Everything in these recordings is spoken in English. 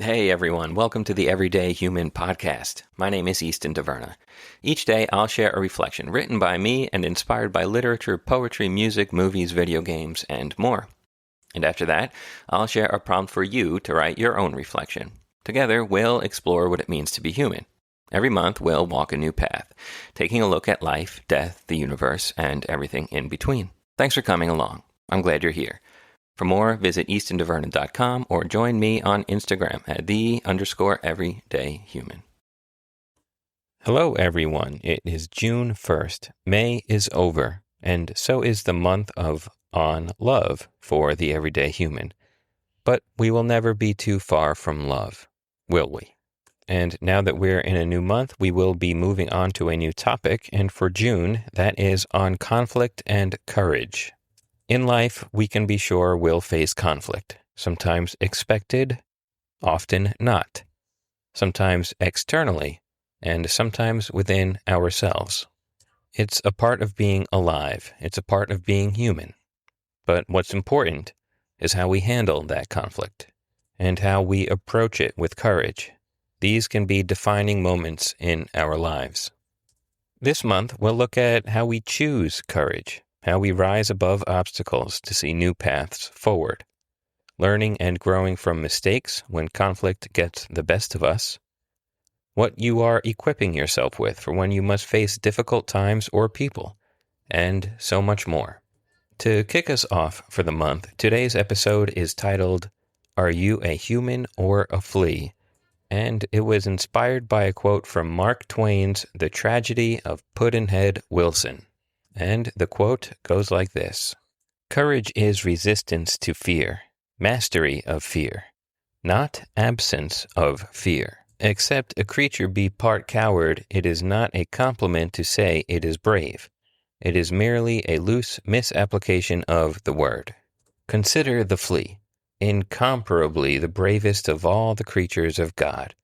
Hey everyone, welcome to the Everyday Human podcast. My name is Easton Taverna. Each day I'll share a reflection written by me and inspired by literature, poetry, music, movies, video games, and more. And after that, I'll share a prompt for you to write your own reflection. Together, we'll explore what it means to be human. Every month, we'll walk a new path, taking a look at life, death, the universe, and everything in between. Thanks for coming along. I'm glad you're here. For more, visit eastontaverna.com or join me on Instagram at _everydayhuman. Hello, everyone. It is June 1st. May is over, and so is the month of On Love for the Everyday Human. But we will never be too far from love, will we? And now that we're in a new month, we will be moving on to a new topic, and for June, that is on conflict and courage. In life, we can be sure we'll face conflict, sometimes expected, often not, sometimes externally, and sometimes within ourselves. It's a part of being alive. It's a part of being human. But what's important is how we handle that conflict and how we approach it with courage. These can be defining moments in our lives. This month, we'll look at how we choose courage, how we rise above obstacles to see new paths forward, learning and growing from mistakes when conflict gets the best of us, what you are equipping yourself with for when you must face difficult times or people, and so much more. To kick us off for the month, today's episode is titled, Are You a Human or a Flea? And it was inspired by a quote from Mark Twain's The Tragedy of Pudd'nhead Wilson. And the quote goes like this: Courage is resistance to fear, mastery of fear, not absence of fear. Except a creature be part coward, it is not a compliment to say it is brave. It is merely a loose misapplication of the word. Consider the flea, incomparably the bravest of all the creatures of God.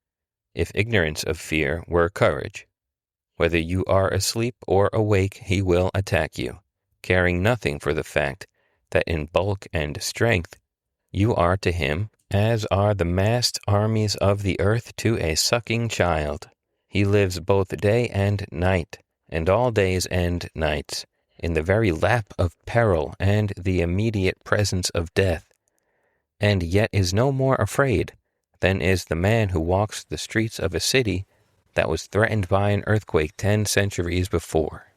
If ignorance of fear were courage, whether you are asleep or awake, he will attack you, caring nothing for the fact that in bulk and strength you are to him, as are the massed armies of the earth to a sucking child. He lives both day and night, and all days and nights, in the very lap of peril and the immediate presence of death, and yet is no more afraid than is the man who walks the streets of a city that was threatened by an earthquake 10 centuries before.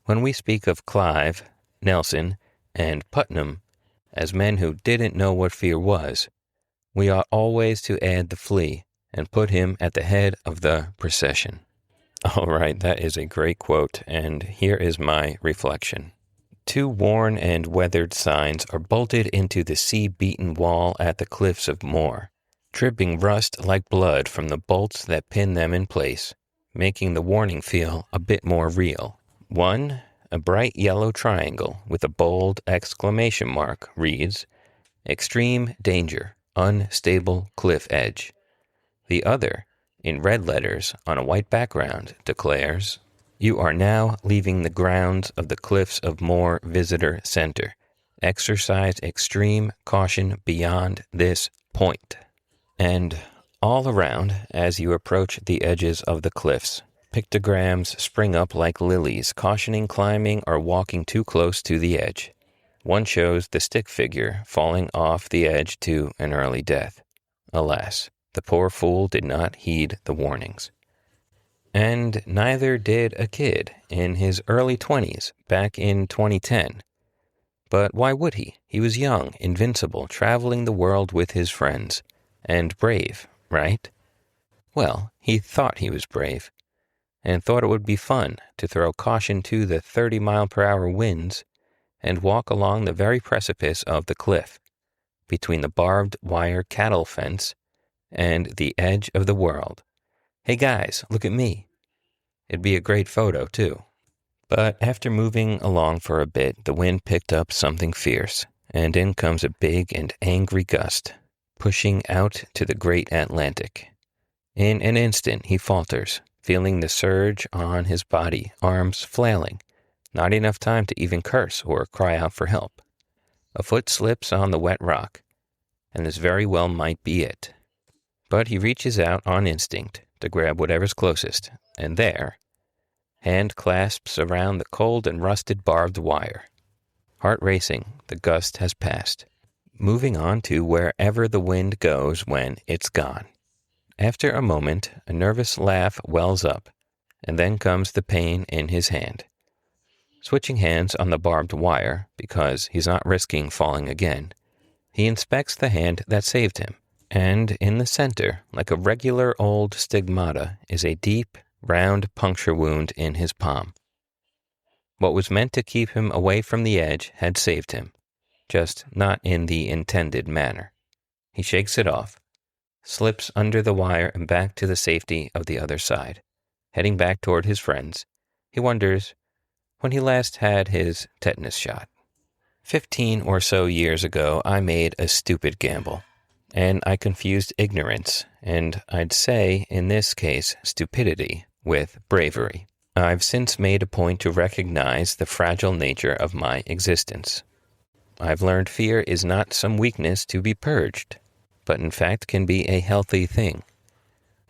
When we speak of Clive, Nelson, and Putnam as men who didn't know what fear was, we ought always to add the flea and put him at the head of the procession. All right, that is a great quote, and here is my reflection. 2 worn and weathered signs are bolted into the sea-beaten wall at the cliffs of Moher, dripping rust like blood from the bolts that pin them in place, making the warning feel a bit more real. One, a bright yellow triangle with a bold exclamation mark, reads, Extreme danger, unstable cliff edge. The other, in red letters on a white background, declares, You are now leaving the grounds of the Cliffs of Moher Visitor Center. Exercise extreme caution beyond this point. And all around, as you approach the edges of the cliffs, pictograms spring up like lilies, cautioning climbing or walking too close to the edge. One shows the stick figure falling off the edge to an early death. Alas, the poor fool did not heed the warnings. And neither did a kid in his early 20s back in 2010. But why would he? He was young, invincible, traveling the world with his friends. And brave, right? Well, he thought he was brave, and thought it would be fun to throw caution to the 30-mile-per-hour winds and walk along the very precipice of the cliff, between the barbed wire cattle fence and the edge of the world. Hey guys, look at me. It'd be a great photo, too. But after moving along for a bit, the wind picked up something fierce, and in comes a big and angry gust, pushing out to the great Atlantic. In an instant, he falters, feeling the surge on his body, arms flailing, not enough time to even curse or cry out for help. A foot slips on the wet rock, and this very well might be it. But he reaches out on instinct to grab whatever's closest, and there, hand clasps around the cold and rusted barbed wire. Heart racing, the gust has passed, moving on to wherever the wind goes when it's gone. After a moment, a nervous laugh wells up, and then comes the pain in his hand. Switching hands on the barbed wire, because he's not risking falling again, he inspects the hand that saved him, and in the center, like a regular old stigmata, is a deep, round puncture wound in his palm. What was meant to keep him away from the edge had saved him, just not in the intended manner. He shakes it off, slips under the wire and back to the safety of the other side. Heading back toward his friends, he wonders when he last had his tetanus shot. 15 or so years ago, I made a stupid gamble, and I confused ignorance, and I'd say, in this case, stupidity, with bravery. I've since made a point to recognize the fragile nature of my existence. I've learned fear is not some weakness to be purged, but in fact can be a healthy thing.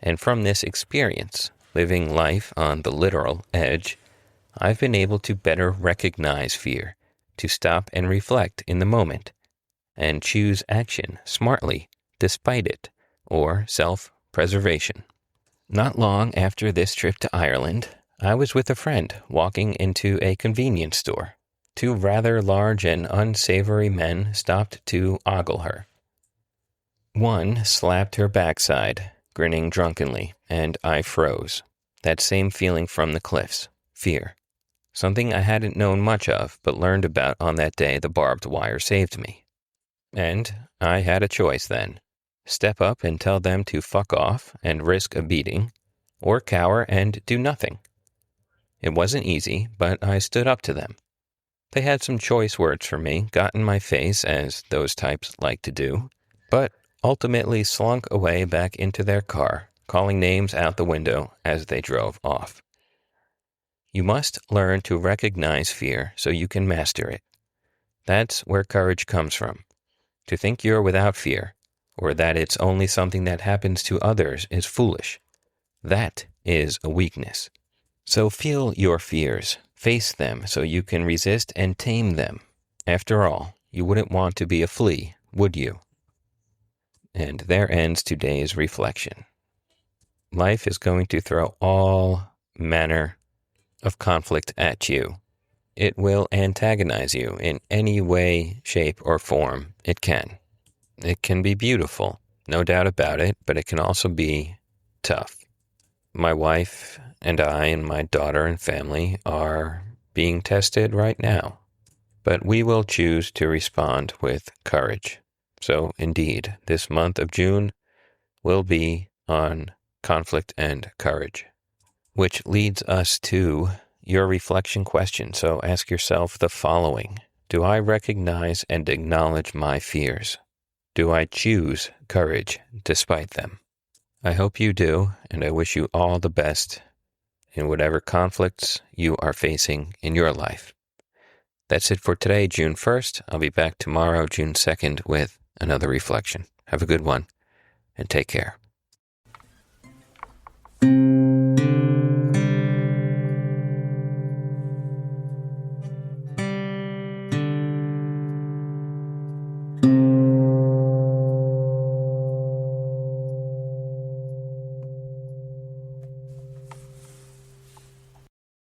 And from this experience, living life on the literal edge, I've been able to better recognize fear, to stop and reflect in the moment, and choose action smartly despite it, or self-preservation. Not long after this trip to Ireland, I was with a friend walking into a convenience store. Two rather large and unsavory men stopped to ogle her. One slapped her backside, grinning drunkenly, and I froze. That same feeling from the cliffs, fear. Something I hadn't known much of, but learned about on that day the barbed wire saved me. And I had a choice then. Step up and tell them to fuck off and risk a beating, or cower and do nothing. It wasn't easy, but I stood up to them. They had some choice words for me, got in my face, as those types like to do, but ultimately slunk away back into their car, calling names out the window as they drove off. You must learn to recognize fear so you can master it. That's where courage comes from. To think you're without fear, or that it's only something that happens to others, is foolish. That is a weakness. So feel your fears, face them so you can resist and tame them. After all, you wouldn't want to be a flea, would you? And there ends today's reflection. Life is going to throw all manner of conflict at you. It will antagonize you in any way, shape, or form it can. It can be beautiful, no doubt about it, but it can also be tough. My wife and I and my daughter and family are being tested right now, but we will choose to respond with courage. So indeed, this month of June will be on conflict and courage, which leads us to your reflection question. So ask yourself the following. Do I recognize and acknowledge my fears? Do I choose courage despite them? I hope you do, and I wish you all the best in whatever conflicts you are facing in your life. That's it for today, June 1st. I'll be back tomorrow, June 2nd, with another reflection. Have a good one, and take care.